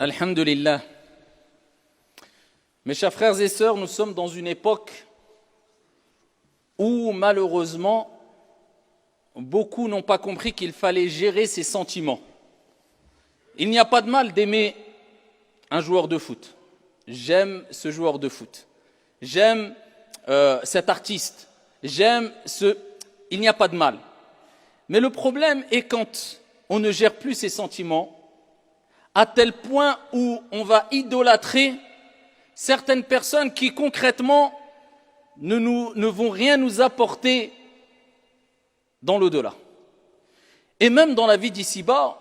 Alhamdulillah. Mes chers frères et sœurs, nous sommes dans une époque où malheureusement, beaucoup n'ont pas compris qu'il fallait gérer ses sentiments. Il n'y a pas de mal d'aimer un joueur de foot. J'aime ce joueur de foot. J'aime cet artiste. J'aime ce... Il n'y a pas de mal. Mais le problème est quand on ne gère plus ses sentiments à tel point où on va idolâtrer certaines personnes qui concrètement ne vont rien nous apporter dans l'au-delà. Et même dans la vie d'ici-bas,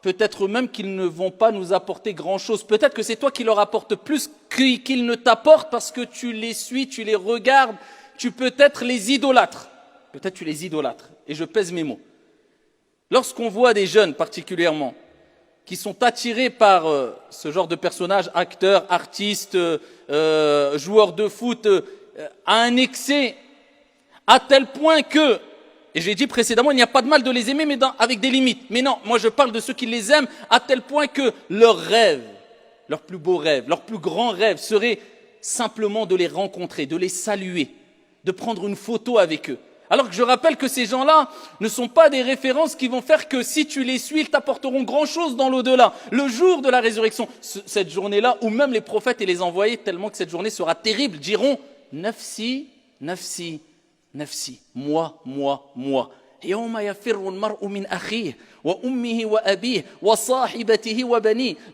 peut-être même qu'ils ne vont pas nous apporter grand-chose. Peut-être que c'est toi qui leur apportes plus qu'ils ne t'apportent parce que tu les suis, tu les regardes, tu peut-être les idolâtres. Peut-être tu les idolâtres. Et je pèse mes mots. Lorsqu'on voit des jeunes particulièrement qui sont attirés par ce genre de personnages, acteurs, artistes, joueurs de foot, à un excès, à tel point que, et j'ai dit précédemment, il n'y a pas de mal de les aimer, mais avec des limites. Mais non, moi je parle de ceux qui les aiment, à tel point que leur rêve, leur plus beau rêve, leur plus grand rêve serait simplement de les rencontrer, de les saluer, de prendre une photo avec eux. Alors que je rappelle que ces gens-là ne sont pas des références qui vont faire que si tu les suis, ils t'apporteront grand-chose dans l'au-delà. Le jour de la résurrection, cette journée-là, où même les prophètes et les envoyés, tellement que cette journée sera terrible, diront « Nafsi, nafsi, nafsi » moi, moi, moi. Le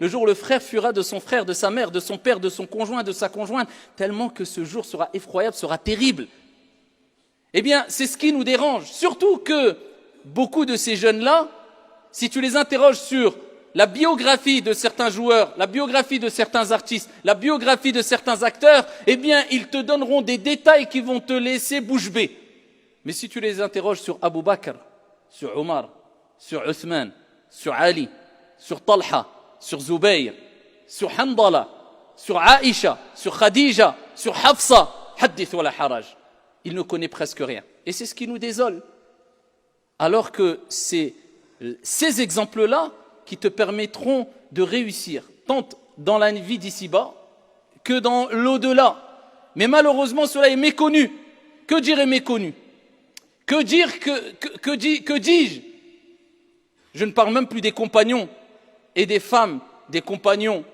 jour où le frère fuira de son frère, de sa mère, de son père, de son conjoint, de sa conjointe, tellement que ce jour sera effroyable, sera terrible. Eh bien, c'est ce qui nous dérange. Surtout que beaucoup de ces jeunes-là, si tu les interroges sur la biographie de certains joueurs, la biographie de certains artistes, la biographie de certains acteurs, eh bien, ils te donneront des détails qui vont te laisser bouche bée. Mais si tu les interroges sur Abu Bakr, sur Omar, sur Uthman, sur Ali, sur Talha, sur Zubayr, sur Handala, sur Aïcha, sur Khadija, sur Hafsa, hadith wa la haraj. Il ne connaît presque rien. Et c'est ce qui nous désole. Alors que c'est ces exemples-là qui te permettront de réussir, tant dans la vie d'ici-bas que dans l'au-delà. Mais malheureusement, cela est méconnu. Que dire est méconnu? Que dire, que dis-je? Je ne parle même plus des compagnons et des femmes, des compagnons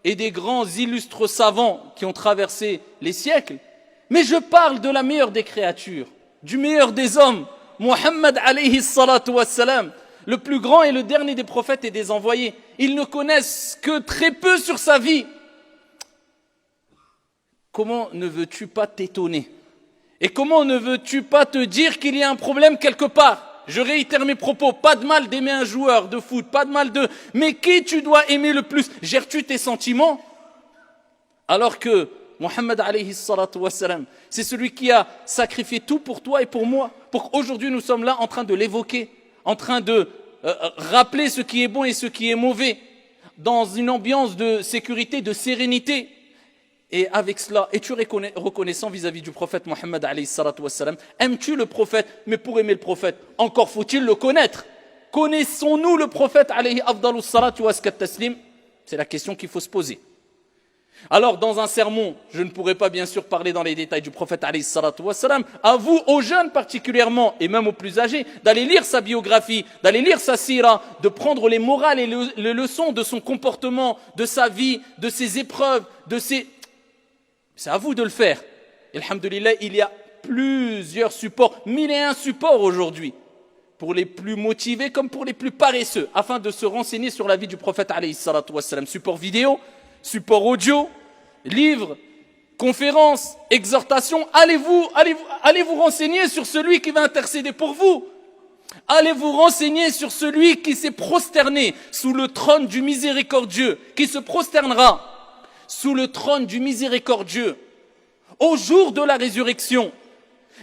et des grands illustres savants qui ont traversé les siècles. Mais je parle de la meilleure des créatures, du meilleur des hommes, Muhammad alayhi salatu wassalam, le plus grand et le dernier des prophètes et des envoyés. Ils ne connaissent que très peu sur sa vie. Comment ne veux-tu pas t'étonner? Et comment ne veux-tu pas te dire qu'il y a un problème quelque part? Je réitère mes propos, pas de mal d'aimer un joueur de foot, pas de mal de... Mais qui tu dois aimer le plus? Gères-tu tes sentiments? Alors que Muhammad alayhi salatu wassalam, c'est celui qui a sacrifié tout pour toi et pour moi, pour qu'aujourd'hui nous sommes là en train de l'évoquer, en train de rappeler ce qui est bon et ce qui est mauvais, dans une ambiance de sécurité, de sérénité. Et avec cela, es-tu reconnaissant vis-à-vis du prophète Muhammad alayhi salatu wassalam? Aimes-tu le prophète? Mais pour aimer le prophète, encore faut-il le connaître. Connaissons-nous le prophète alayhi afdalus salatu waskat taslim? C'est la question qu'il faut se poser. Alors, dans un sermon, je ne pourrais pas bien sûr parler dans les détails du prophète alayhi salatu wassalam. À vous, aux jeunes particulièrement, et même aux plus âgés, d'aller lire sa biographie, d'aller lire sa sira, de prendre les morales et les leçons de son comportement, de sa vie, de ses épreuves, de ses... C'est à vous de le faire. Et alhamdoulilah, il y a plusieurs supports, 1001 supports aujourd'hui, pour les plus motivés comme pour les plus paresseux, afin de se renseigner sur la vie du prophète alayhi salatu wassalam. Support vidéo, support audio, livres, conférences, exhortations. Allez vous renseigner sur celui qui va intercéder pour vous. Allez vous renseigner sur celui qui s'est prosterné sous le trône du miséricordieux, qui se prosternera sous le trône du miséricordieux au jour de la résurrection,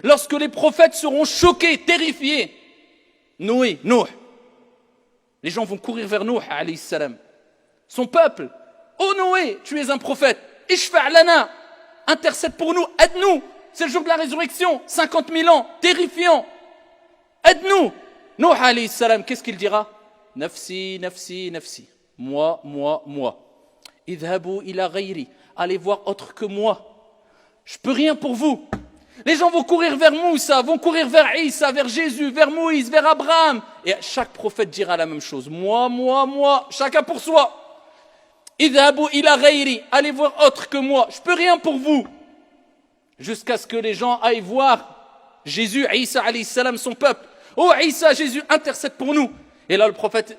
lorsque les prophètes seront choqués, terrifiés. Noé, Nuh. Les gens vont courir vers Nuh alayhi salam. Son peuple. Oh Noé, tu es un prophète. Ishfa' lana. Intercède pour nous, aide-nous. C'est le jour de la résurrection, 50 000 ans, terrifiant. Aide-nous. Nuh alayhi salam, qu'est-ce qu'il dira? Nafsi, nafsi, nafsi. Moi, moi, moi. idhabu ila ghayri, allez voir autre que moi. Je peux rien pour vous. Les gens vont courir vers Moussa, vont courir vers Isa, vers Jésus, vers Moïse, vers Abraham. Et chaque prophète dira la même chose. Moi, chacun pour soi. Idhabu ila ghayri, allez voir autre que moi. Je peux rien pour vous. Jusqu'à ce que les gens aillent voir Jésus, Isa alayhi salam, son peuple. Oh Isa, Jésus, intercède pour nous. Et là le prophète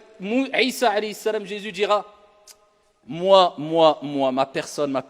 Isa alayhi salam, Jésus dira, moi, ma personne.